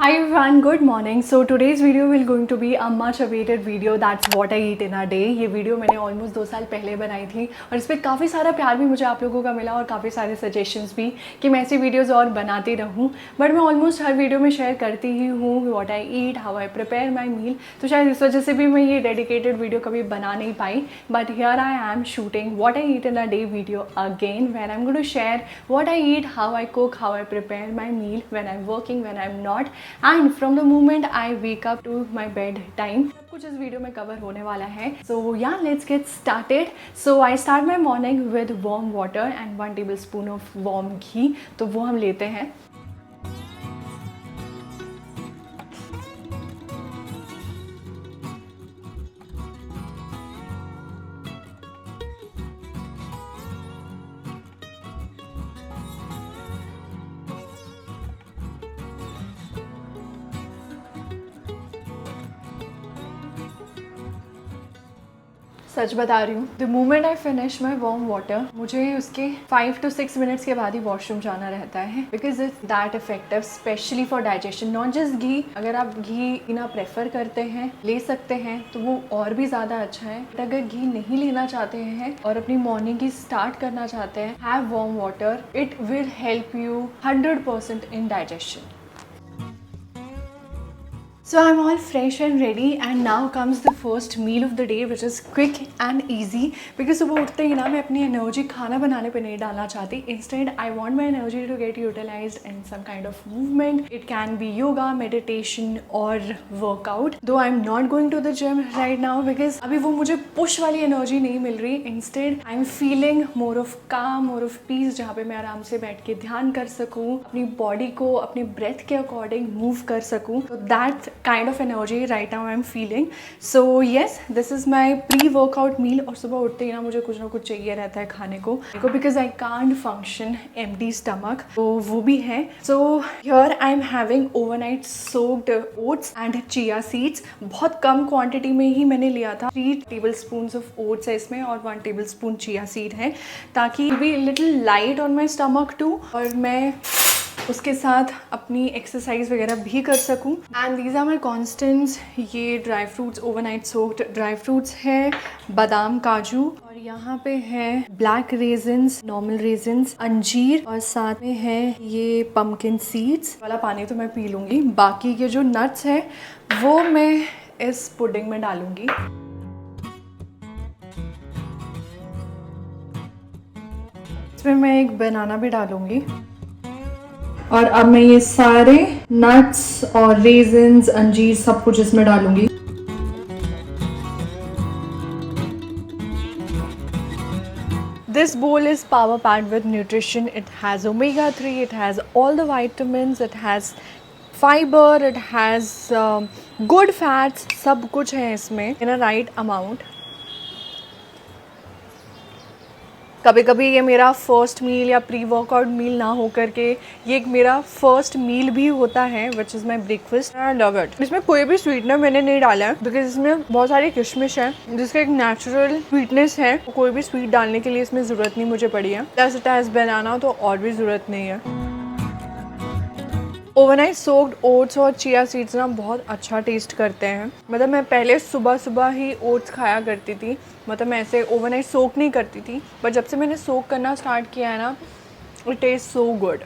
Hi everyone, good morning. So today's video will going to be a much awaited video, that's what I eat in a day. ये video मैंने almost 2 साल पहले बनाई थी और इस पर काफ़ी सारा प्यार भी मुझे आप लोगों का मिला और काफ़ी सारे सजेशंस भी कि मैं ऐसी वीडियोस और बनाती रहूँ. बट मैं ऑलमोस्ट हर वीडियो में शेयर करती ही हूँ what I eat, how I prepare my meal. तो शायद इस वजह से भी मैं ये डेडिकेटेड वीडियो कभी बना नहीं पाई. But here I am shooting what I eat in a day video again, where I am going to share what I eat, how I cook, how I prepare my meal when I am working, when I am not, and from the moment I wake up to my bedtime. सब कुछ इस video में cover होने वाला है. So yeah let's get started. So I start my morning with warm water and 1 tablespoon of warm ghee. तो वो हम लेते हैं. सच बता रही हूँ, the moment I finish my warm water, मुझे उसके 5 to 6 मिनट्स के बाद ही वॉशरूम जाना रहता है. Because it's that effective specially for digestion. Not just ghee, अगर आप घी पीना प्रेफर करते हैं, ले सकते हैं, तो वो और भी ज़्यादा अच्छा है. बट अगर घी नहीं लेना चाहते हैं और अपनी मॉर्निंग की स्टार्ट करना चाहते हैं, have warm water. It will help you 100% in digestion. So I'm all fresh and ready and now comes the first meal of the day which is quick and easy because सुबह उठते ही ना मैं अपनी energy खाना बनाने पे नहीं डालना चाहती. Instead I want my energy to get utilized in some kind of movement. It can be yoga, meditation or workout. Though I'm not going to the gym right now because अभी वो मुझे push वाली energy नहीं मिल रही. Instead I'm feeling more of calm, more of peace, जहाँ पे मैं आराम से बैठ के ध्यान कर सकूँ, अपनी बॉडी को अपने ब्रेथ के अकॉर्डिंग मूव कर सकूँ. So that kind of energy right now I'm feeling. So yes, this is my pre-workout meal. और सुबह उठते ही ना मुझे कुछ ना कुछ चाहिए रहता है खाने को because I can't function empty stomach. तो वो भी है. So here I'm having overnight soaked oats and chia seeds. बहुत कम क्वांटिटी में ही मैंने लिया था. 3 tablespoons of oats है इसमें और 1 tablespoon chia seed है ताकि be little light on my stomach too और मैं उसके साथ अपनी एक्सरसाइज वगैरह भी कर सकूं. And these are my constants. ये dry fruits, overnight soaked dry fruits है, बादाम, काजू, और यहाँ पे है ब्लैक रेजन्स, नॉर्मल रेजन्स, अंजीर, और साथ में है ये पम्पकिन सीड्स वाला पानी तो मैं पी लूँगी. बाकी के जो नट्स है वो मैं इस पुडिंग में डालूँगी. इसमें मैं एक बनाना भी डालूँगी. और अब मैं ये सारे नट्स और रेजन्स, अंजीर सब कुछ इसमें डालूंगी. This bowl is power packed with nutrition. It has omega-3, it has all the vitamins, it has fiber, it has good fats. सब कुछ है इसमें in a right amount. कभी कभी ये मेरा फर्स्ट मील या प्री वर्कआउट मील ना हो करके ये एक मेरा फर्स्ट मील भी होता है which is my breakfast. I love it. इसमें कोई भी स्वीटनर मैंने नहीं डाला है बिकॉज इसमें बहुत सारी किशमिश है जिसका एक नेचुरल स्वीटनेस है. कोई भी स्वीट डालने के लिए इसमें ज़रूरत नहीं मुझे पड़ी है. प्लस इट हैज़ बनाना तो और भी ज़रूरत नहीं है. ओवरनाइट सोक्ड ओट्स और चिया सीड्स ना बहुत अच्छा टेस्ट करते हैं. मतलब मैं पहले सुबह सुबह ही ओट्स खाया करती थी, मतलब मैं ऐसे ओवरनाइट सोक नहीं करती थी. बट जब से मैंने सोक करना स्टार्ट किया है ना, it taste so good.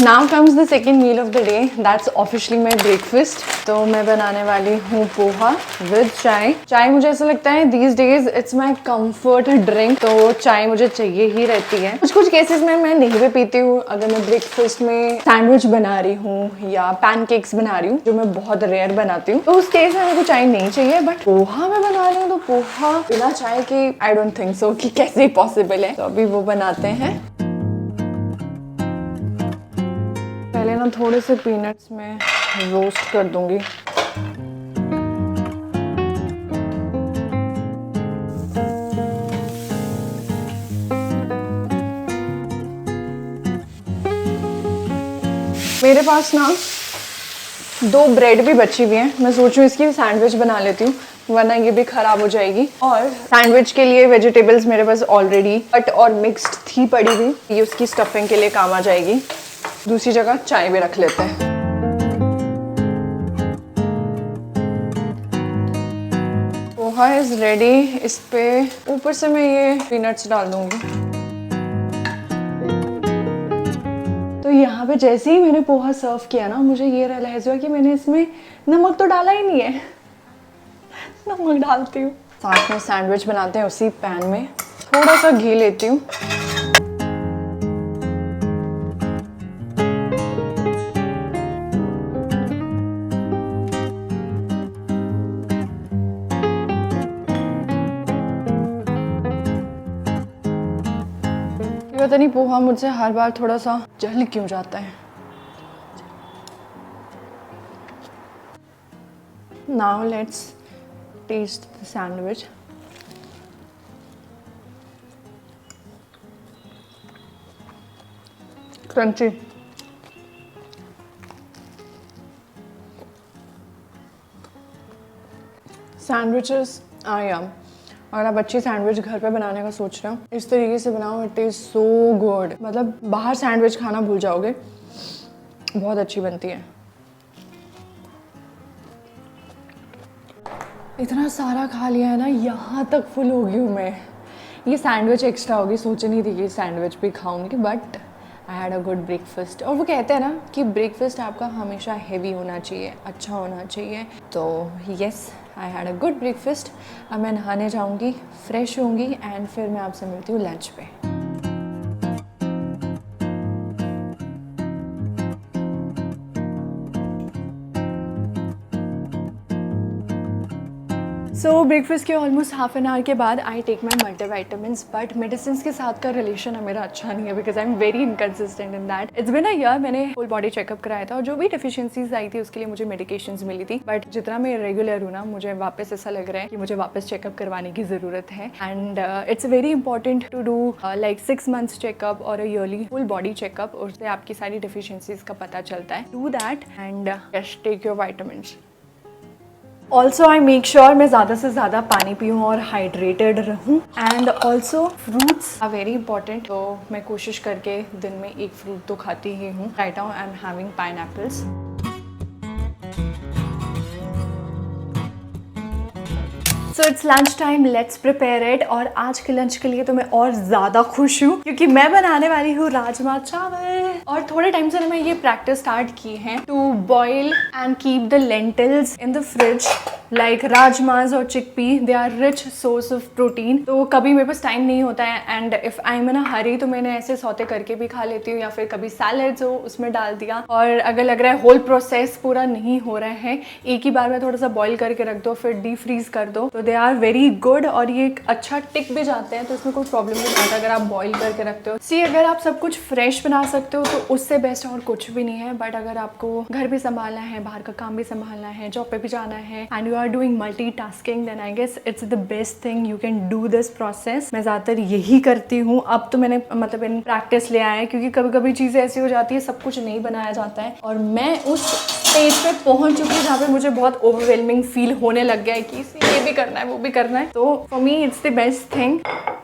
Now comes the second meal of the day. That's officially my breakfast. तो मैं बनाने वाली हूँ पोहा with चाय. चाय मुझे ऐसा लगता है these days it's my comfort drink. तो चाय मुझे चाहिए ही रहती है. कुछ केसेस में मैं नहीं भी पीती हूँ. अगर मैं ब्रेकफास्ट में सैंडविच बना रही हूँ या पैनकेक्स बना रही हूँ जो मैं बहुत रेयर बनाती हूँ, तो उस केस में मेरे को चाय नहीं चाहिए. बट पोहा मैं बना रही हूँ तो पोहा बिना चाय के आई डोंट थिंक सो कि कैसे पॉसिबल है. तो अभी वो बनाते हैं. पहले ना थोड़े से पीनट्स में रोस्ट कर दूंगी. मेरे पास ना 2 ब्रेड भी बची हुई हैं, मैं सोच रही हूँ इसकी भी सैंडविच बना लेती हूँ, वरना ये भी ख़राब हो जाएगी। और सैंडविच के लिए वेजिटेबल्स मेरे पास ऑलरेडी कट और मिक्स्ड थी पड़ी हुई, ये उसकी स्टफिंग के लिए काम आ जाएगी। दूसरी जगह चाय भी रख लेते हैं। Poha is ready. इस पे ऊपर से मैं ये पीनट्स डाल दूँगी। तो यहाँ पे जैसे ही मैंने पोहा सर्व किया ना, मुझे ये रियलाइज़ हुआ कि मैंने इसमें नमक तो डाला ही नहीं है। नमक डालती हूँ। साथ में सैंडविच बनाते हैं उसी पैन में, थोड़ा सा घी लेती हूँ। पता नहीं पोहा मुझसे हर बार थोड़ा सा जल क्यों जाता है। Now let's taste the sandwich. Crunchy, sandwiches I am. अगर आप अच्छी सैंडविच घर पे बनाने का सोच रहे हो, इस तरीके से बनाओ, इट इज़ सो गुड। मतलब बाहर सैंडविच खाना भूल जाओगे, बहुत अच्छी बनती है। इतना सारा खा लिया है ना, यहाँ तक फुल हो गई हूँ मैं। ये सैंडविच एक्स्ट्रा होगी, सोच नहीं थी कि सैंडविच भी खाऊंगी, but I had a good breakfast. और वो कहते हैं ना कि ब्रेकफास्ट आपका हमेशा हेवी होना चाहिए, अच्छा होना चाहिए। तो yes, I had a good breakfast. अब मैं नहाने जाऊँगी, फ्रेश होंगी एंड फिर मैं आपसे मिलती हूँ लंच पे। सो ब्रेकफास्ट के ऑलमोस्ट हाफ एन आवर के बाद I take my multivitamins, but medicine के साथ का रिलेशन है मेरा अच्छा नहीं है, because I am very inconsistent in that. It's been a year मैंने फुल बॉडी चेकअप कराया था और जो भी डिफिशियंसीज आई थी उसके लिए मुझे मेडिकेशंस मिली थी, बट जितना मैं रेगुलर हूँ ना, मुझे वापस ऐसा लग रहा है कि मुझे वापस चेकअप करवाने की ज़रूरत है। And it's very important to do like 6 months checkup और ईयरली फुल बॉडी चेकअप, उससे आपकी सारी डिफिशियंसीज का पता चलता है। Do that and just take your vitamins. Also I make sure मैं ज़्यादा से ज़्यादा पानी पीऊँ और हाइड्रेटेड रहूँ। And also fruits are very important, तो मैं कोशिश करके दिन में 1 फ्रूट तो खाती ही हूँ। Right now I am having pineapples. So it's lunch time, let's prepare it. और आज के लंच के लिए तो मैं और ज़्यादा खुश हूँ क्योंकि मैं बनाने वाली हूँ राजमा चावल। और थोड़े टाइम से ना मैं ये प्रैक्टिस स्टार्ट की है to boil and keep the lentils in the fridge. Like rajma और chickpea, they are rich source of protein. तो कभी मेरे पास टाइम नहीं होता है and if I am in a hurry तो मैंने ऐसे सौते करके भी खा लेती हूँ, या फिर कभी सैलेड्स हो उसमें डाल दिया। और अगर लग रहा है होल प्रोसेस पूरा नहीं हो रहा है, एक ही बार में थोड़ा सा बॉईल करके रख दो, फिर डीप फ्रीज कर दो, तो दे आर वेरी गुड। और ये अच्छा टिक भी जाते हैं, तो इसमें कोई प्रॉब्लम नहीं आता अगर आप बॉईल करके रखते हो। सी अगर आप सब कुछ फ्रेश बना सकते हो तो उससे बेस्ट और कुछ भी नहीं है। बट अगर आपको घर भी संभालना है, बाहर का काम भी संभालना है, जॉब पे भी जाना है and you are doing multitasking, then I guess it's the best thing you can do this process. मैं ज़्यादातर यही करती हूँ। अब तो मैंने मतलब इन प्रैक्टिस ले आया है, क्योंकि कभी कभी चीज़ें ऐसी हो जाती है सब कुछ नहीं बनाया जाता है, और मैं उस स्टेज पे पहुंच चुकी हूँ जहाँ पे मुझे बहुत ओवरवेलमिंग फील होने लग गया है कि ये भी करना है वो भी करना है। तो for me it's the best thing.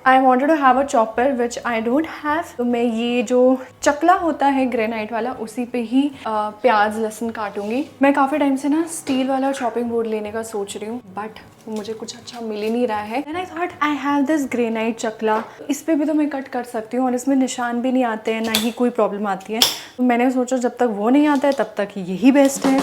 I wanted to have a chopper which I don't have, तो मैं ये जो चकला होता है ग्रेनाइट वाला, उसी पे ही प्याज लहसुन काटूंगी। मैं काफ़ी टाइम से ना स्टील वाला चॉपिंग बोर्ड लेने का सोच रही हूँ, बट मुझे कुछ अच्छा मिल ही नहीं रहा है। And I thought I have this granite चकला, इस पर भी तो मैं कट कर सकती हूँ और इसमें निशान भी नहीं आते हैं, ना ही कोई प्रॉब्लम आती है। तो मैंने सोचा जब तक वो नहीं आता है तब तक यही बेस्ट है।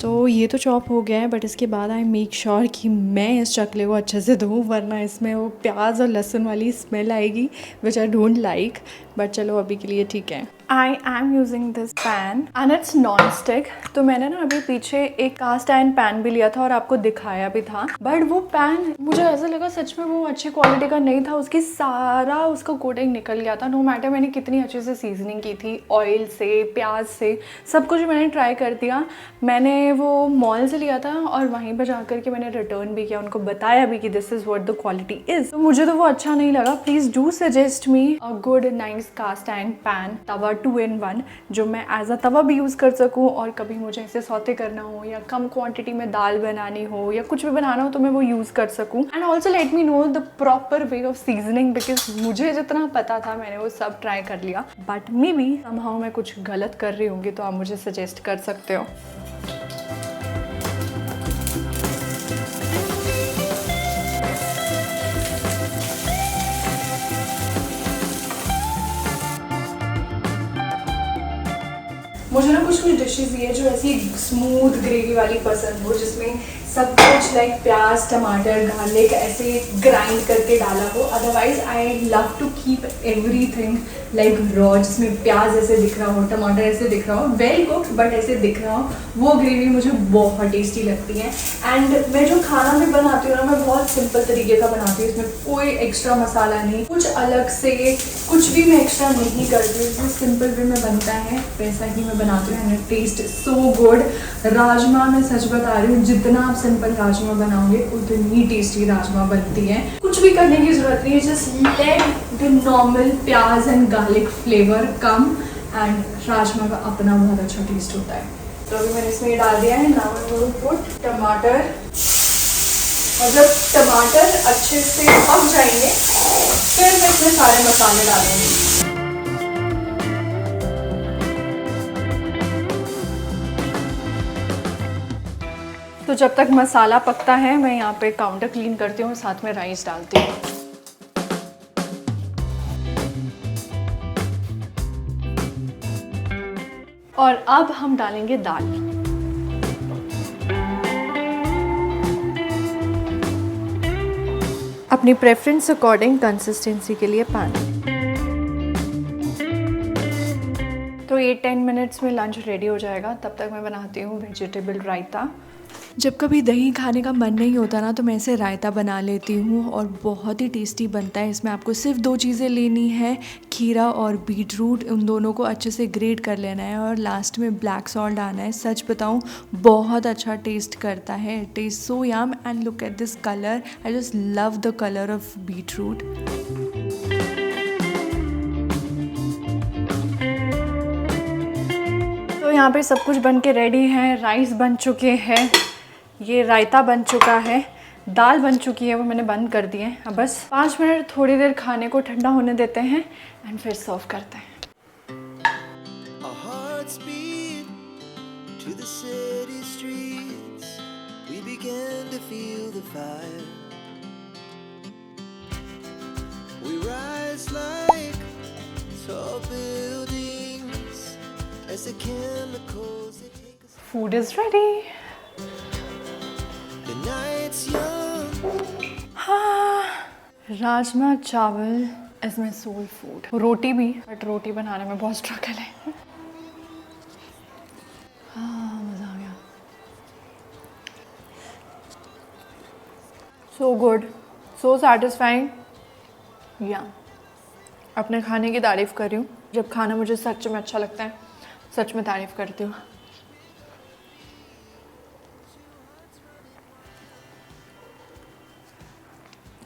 तो ये तो चॉप हो गया है, बट इसके बाद आई मेक श्योर कि मैं इस चकले को अच्छे से धोऊँ, वरना इसमें वो प्याज और लहसुन वाली स्मेल आएगी विच आई डोंट लाइक। बट चलो अभी के लिए ठीक है। I am using this pan and it's non stick. तो मैंने ना अभी पीछे एक कास्ट आयरन पैन भी लिया था और आपको दिखाया भी था, बट वो पैन मुझे ऐसा लगा सच में वो अच्छी क्वालिटी का नहीं था, उसकी सारा उसका कोटिंग निकल गया था। नो मैटर मैंने कितनी अच्छे से सीजनिंग की थी, ऑयल से, प्याज से, सब कुछ मैंने ट्राई कर दिया। मैंने वो मॉल से लिया था और वहीं पर जा कर के मैंने रिटर्न भी किया, उनको बताया भी कि this is what the quality is. तो मुझे तो वो अच्छा नहीं लगा। Please do suggest me a good nice cast iron pan, tawa 2 in 1, जो मैं एज अ तवा भी यूज़ कर सकूँ और कभी मुझे ऐसे सौते करना हो या कम क्वांटिटी में दाल बनानी हो या कुछ भी बनाना हो तो मैं वो यूज़ कर सकूँ। And also let me know the proper way of seasoning, because मुझे जितना पता था मैंने वो सब ट्राई कर लिया, बट मे बी समहाउ मैं कुछ गलत कर रही होंगी, तो आप मुझे सजेस्ट कर सकते हो। मुझे ना कुछ डिशेज़ ये जो ऐसी स्मूथ ग्रेवी वाली पसंद हो, जिसमें सब कुछ लाइक प्याज, टमाटर, गार्लिक ऐसे ग्राइंड करके डाला हो। Otherwise I love to keep everything like raw, जिसमें प्याज ऐसे दिख रहा हो, टमाटर ऐसे दिख रहा हो, वेल कुक्ड बट ऐसे दिख रहा हो, वो ग्रेवी मुझे बहुत टेस्टी लगती है। एंड मैं जो खाना भी बनाती हूँ ना, मैं बहुत सिंपल तरीके का बनाती हूँ, इसमें कोई एक्स्ट्रा मसाला नहीं, कुछ अलग से कुछ भी मैं एक्स्ट्रा नहीं करती हूँ, सिंपल वे में बनता है वैसा ही मैं बनाती हूँ and taste so good. Rajma मैं सच बता रही हूँ, जितना आप सिंपल राजमा बनाओगे उतनी टेस्टी राजमा बनती है। कुछ भी करने की जरूरत नहीं है, जस्ट लेट द नॉर्मल प्याज and garlic flavour come and rajma का अपना बहुत अच्छा टेस्ट होता है। तो अभी मैंने इसमें ये डाल दिया है। नाउ आई विल पुट टमाटर, और जब टमाटर अच्छे से पक जाएंगे फिर मैं इसमें सारे मसाले डालूंगी। तो जब तक मसाला पकता है मैं यहाँ पे काउंटर क्लीन करती हूँ, साथ में राइस डालती हूँ। और अब हम डालेंगे दाल। अपनी प्रेफरेंस अकॉर्डिंग कंसिस्टेंसी के लिए पानी। तो 8-10 मिनट्स में लंच रेडी हो जाएगा, तब तक मैं बनाती हूँ वेजिटेबल रायता। जब कभी दही खाने का मन नहीं होता ना, तो मैं इसे रायता बना लेती हूँ और बहुत ही टेस्टी बनता है। इसमें आपको सिर्फ 2 चीज़ें लेनी है, खीरा और बीट रूट, उन दोनों को अच्छे से ग्रेट कर लेना है और लास्ट में ब्लैक सॉल्ट डालना है। सच बताऊँ बहुत अच्छा टेस्ट करता है, taste so yum. And look at this colour, I just love the colour of beetroot. तो यहाँ पे सब कुछ बन के रेडी है, राइस बन चुके हैं, ये रायता बन चुका है, दाल बन चुकी है, वो मैंने बंद कर दी है। अब बस 5 मिनट थोड़ी देर खाने को ठंडा होने देते हैं एंड फिर सर्व करते हैं। Food is ready. हाँ, राजमा चावल इज माई सोल फूड। रोटी भी, बट रोटी बनाने में बहुत स्ट्रगल है। हाँ, मज़ा आ गया। सो गुड, सो सेटिस्फाइंग। या अपने खाने की तारीफ़ कर रही हूँ। जब खाना मुझे सच में अच्छा लगता है, सच में तारीफ़ करती हूँ।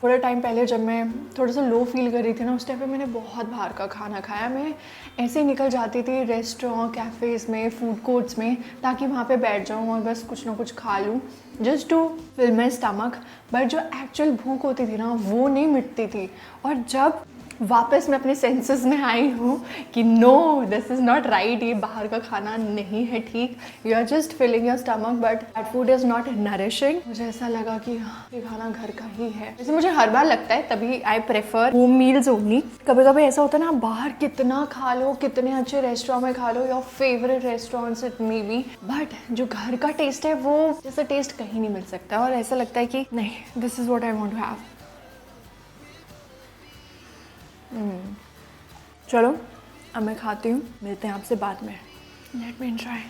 थोड़े टाइम पहले जब मैं थोड़ा सा लो फील कर रही थी ना, उस टाइम पे मैंने बहुत बाहर का खाना खाया। मैं ऐसे ही निकल जाती थी रेस्टोरेंट, कैफ़ेज़ में, फूड कोर्ट्स में, ताकि वहाँ पे बैठ जाऊँ और बस कुछ ना कुछ खा लूँ, just to fill my stomach. But जो एक्चुअल भूख होती थी ना, वो नहीं मिटती थी। और जब वापस मैं अपने सेंसेस में आई हूँ कि no, this is not right, ये बाहर का खाना नहीं है ठीक, you are just filling your stomach but that food is not nourishing. मुझे ऐसा लगा कि ये खाना घर का ही है। वैसे मुझे हर बार लगता है, तभी I prefer home meals only. कभी कभी ऐसा होता है ना, बाहर कितना खा लो, कितने अच्छे रेस्टोरेंट में खा लो, your favourite restaurants it may be, but जो घर का टेस्ट है वो जैसा टेस्ट कहीं नहीं मिल सकता। और ऐसा लगता है कि नहीं, this is what I want to have. चलो अब मैं खाती हूँ, मिलते हैं आपसे बाद में। Let me enjoy.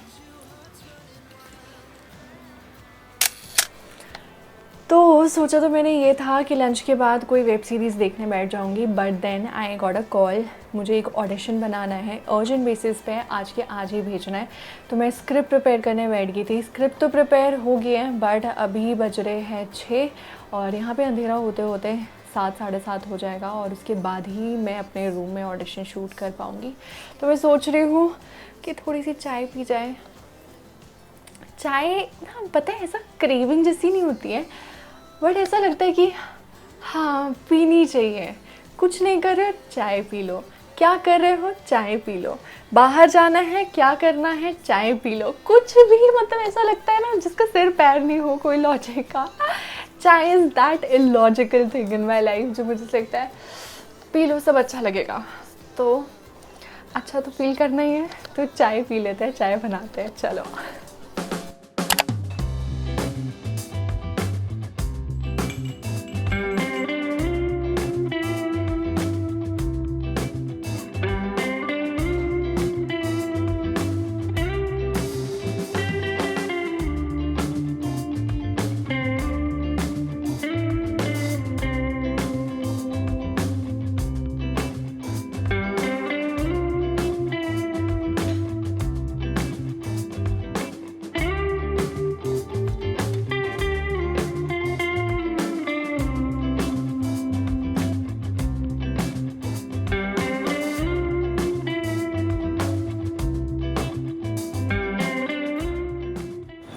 तो सोचा तो मैंने ये था कि लंच के बाद कोई वेब सीरीज़ देखने बैठ जाऊंगी, but then I got a call. मुझे एक ऑडिशन बनाना है, अर्जेंट बेसिस पे, आज के आज ही भेजना है। तो मैं स्क्रिप्ट प्रिपेयर करने बैठ गई थी। स्क्रिप्ट तो प्रिपेयर हो गई है, बट अभी बज रहे हैं 6 और यहाँ पे अंधेरा होते होते 7 साढ़े 7 हो जाएगा और उसके बाद ही मैं अपने रूम में ऑडिशन शूट कर पाऊँगी। तो मैं सोच रही हूँ कि थोड़ी सी चाय पी जाए। चाय ना, पता है, ऐसा क्रेविंग जैसी नहीं होती है, बट ऐसा लगता है कि हाँ पीनी चाहिए। कुछ नहीं कर रहे हो, चाय पी लो। क्या कर रहे हो, चाय पी लो। बाहर जाना है, क्या करना है, चाय पी लो। कुछ भी, मतलब ऐसा लगता है ना जिसका सिर पैर नहीं हो कोई लॉजिक का, चाय is that illogical thing in my life, जो मुझे लगता है पी लो सब अच्छा लगेगा। तो अच्छा तो फील करना ही है, तो चाय पी लेते हैं, चाय बनाते हैं, चलो।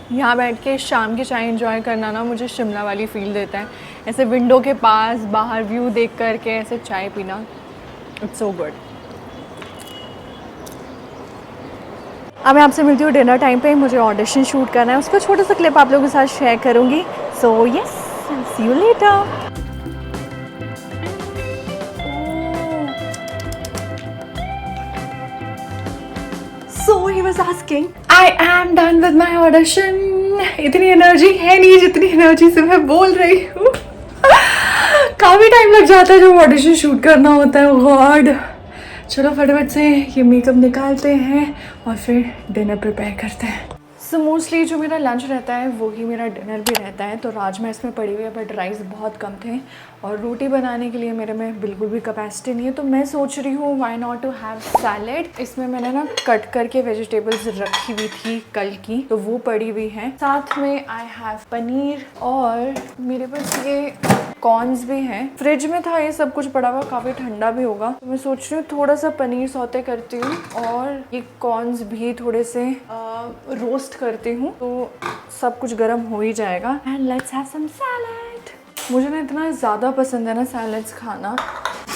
यहाँ बैठ के शाम की चाय एंजॉय करना ना मुझे शिमला वाली फील देता है। ऐसे विंडो के पास बाहर व्यू देख करके ऐसे चाय पीना, इट्स सो गुड। अब मैं आपसे मिलती हूँ डिनर टाइम पे। मुझे ऑडिशन शूट करना है, उसका छोटा सा क्लिप आप लोगों के साथ शेयर करूँगी। So yes, see you later. So he was asking, I am done with my audition. इतनी एनर्जी है नहीं जितनी एनर्जी से मैं बोल रही हूँ। काफ़ी टाइम लग जाता है जब ऑडिशन शूट करना होता है, गॉड। चलो फटाफट से ये मेकअप निकालते हैं और फिर डिनर प्रिपेयर करते हैं। सो मोस्टली जो मेरा लंच रहता है वो ही मेरा डिनर भी रहता है। तो राजमा इसमें पड़ी हुई है, बट राइस बहुत कम थे और रोटी बनाने के लिए मेरे में बिल्कुल भी कैपेसिटी नहीं है। तो मैं सोच रही हूँ why not to have salad. इसमें मैंने ना कट करके वेजिटेबल्स रखी हुई थी कल की, तो वो पड़ी हुई है। साथ में आई हैव पनीर और मेरे पास ये कॉर्न्स भी हैं। फ्रिज में था ये सब कुछ पड़ा हुआ, काफ़ी ठंडा भी होगा। तो मैं सोच रही हूँ थोड़ा सा पनीर सौते करती हूँ और ये कॉर्न्स भी थोड़े से रोस्ट करती हूँ, तो सब कुछ गर्म हो ही जाएगा। And let's have some salad. मुझे ना इतना ज़्यादा पसंद है ना सैलेड्स खाना,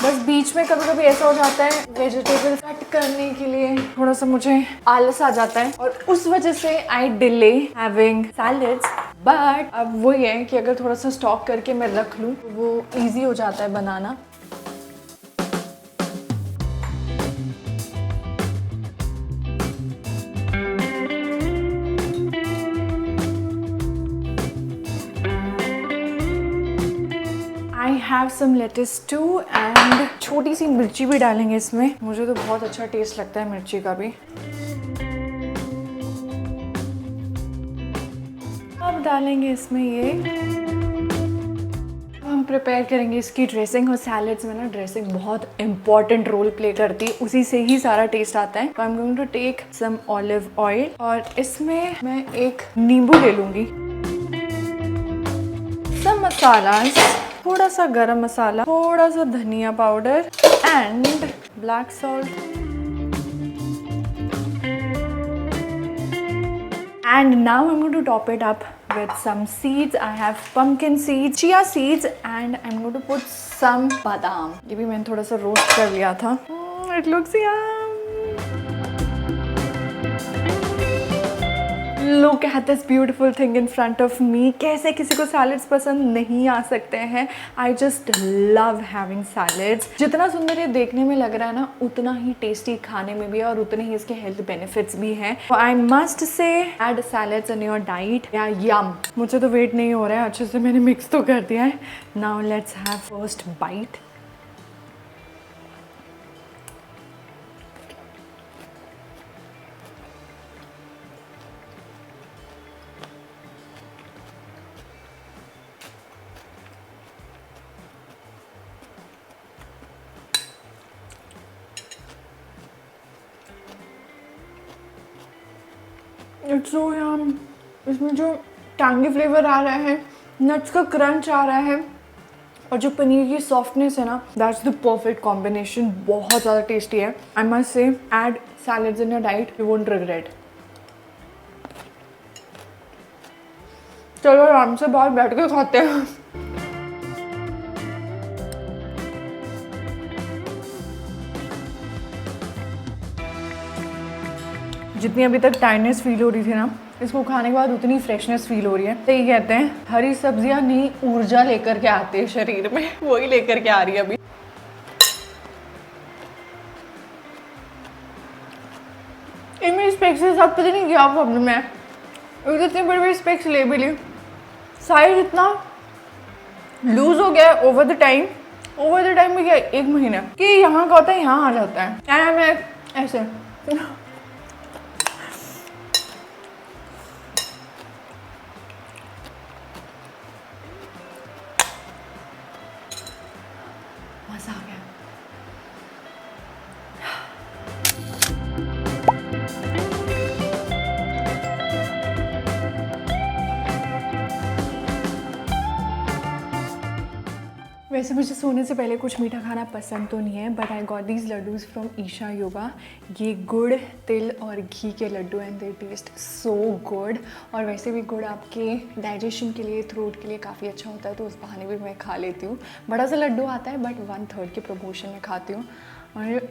बस बीच में कभी कभी ऐसा हो जाता है वेजिटेबल कट करने के लिए थोड़ा सा मुझे आलस आ जाता है और उस वजह से आई डिले हैविंग सैलेड्स। बट अब वही है कि अगर थोड़ा सा स्टॉक करके मैं रख लूँ तो वो ईजी हो जाता है बनाना। I have some lettuce too and छोटी सी मिर्ची भी डालेंगे इसमें। मुझे तो बहुत अच्छा टेस्ट लगता है मिर्ची का भी। अब डालेंगे इसमें ये, हम प्रिपेयर करेंगे इसकी ड्रेसिंग। और सैलेड्स में ना ड्रेसिंग बहुत इंपॉर्टेंट रोल प्ले करती है, उसी से ही सारा टेस्ट आता है। तो I am going to take some olive oil और इसमें मैं एक नींबू ले लूँगी। सब मसाला, थोड़ा सा गरम मसाला, थोड़ा सा धनिया powder and black salt. And now I'm going to top it up with some seeds. I have pumpkin seeds, chia seeds, and I'm going to put some badam. ये भी मैंने थोड़ा सा रोस्ट कर लिया था। It looks yum. Look at this beautiful thing in front of me. कैसे किसी को सैलड्स पसंद नहीं आ सकते हैं? I just love having salads. जितना सुंदर ये देखने में लग रहा है ना, उतना ही टेस्टी खाने में भी है और उतने ही इसके हेल्थ बेनिफिट्स भी हैं। I must say add salads in your diet. Yeah, yum. मुझे तो वेट नहीं हो रहा है, अच्छे से मैंने मिक्स तो कर दिया है। Now let's have first bite. It's so yum. इसमें जो टैंगी फ्लेवर आ रहा है, नट्स का क्रंच आ रहा है और जो पनीर की सॉफ्टनेस है ना, दैट्स द परफेक्ट कॉम्बिनेशन। बहुत ज़्यादा टेस्टी है। I must say add salads in your diet, you won't regret. चलो आराम से बाहर बैठ के खाते हैं। जितनी अभी तक टाइटनेस फील हो रही थी ना, इसको खाने के बाद उतनी फ्रेशनेस फील हो रही है। तो ये कहते हैं हरी सब्जियां नई ऊर्जा लेकर के आते हैं शरीर में, वही लेकर के आ रही है अभी। इनमें स्पेक्स के साथ पता नहीं क्या प्रॉब्लम है, इतनी बड़ी बड़ी स्पेक्स ले भी ली, साइज इतना लूज हो गया ओवर द टाइम भी क्या 1 महीना कि यहाँ का होता है यहाँ आ जाता है। एंड मैं ऐसे मजा आ गया। वैसे मुझे सोने से पहले कुछ मीठा खाना पसंद तो नहीं है, but I got these laddoos from Isha Yoga. ये गुड़, तिल और घी के laddoo and they taste so good. और वैसे भी गुड़ आपके डाइजेशन के लिए, थ्रोट के लिए काफ़ी अच्छा होता है, तो उस बहाने भी मैं खा लेती हूँ। बड़ा सा लड्डू आता है बट 1/3 के प्रपोर्शन में खाती हूँ और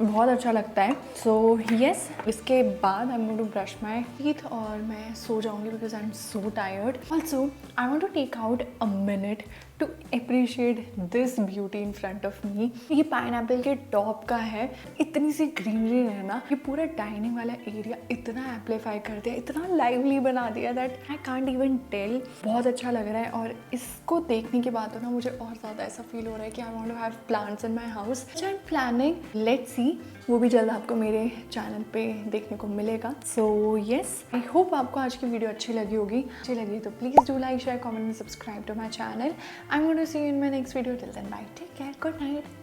बहुत अच्छा लगता है। सो येस, इसके बाद I am going to brush my teeth और मैं सो जाऊँगी because I am so tired. Also I want to take out a minute to appreciate this beauty in front of me. ये पाइनएप्पल के टॉप का है। इतनी सी ग्रीनरी है ना, ये पूरा डाइनिंग वाला एरिया इतना एम्पलीफाई कर दिया, इतना लाइवली बना दिया that I can't even tell. बहुत अच्छा लग रहा है और इसको देखने के बाद तो ना मुझे और ज़्यादा ऐसा फील हो रहा है कि I want to have plants in my house. I am planning, let's see, वो भी जल्द आपको मेरे चैनल पे देखने को मिलेगा। सो येस, आई होप आपको आज की वीडियो अच्छी लगी होगी। अच्छी लगी तो please do like, share, comment and subscribe to my channel. I'm going to see you in my next video. Till then, bye. Take care. Good night.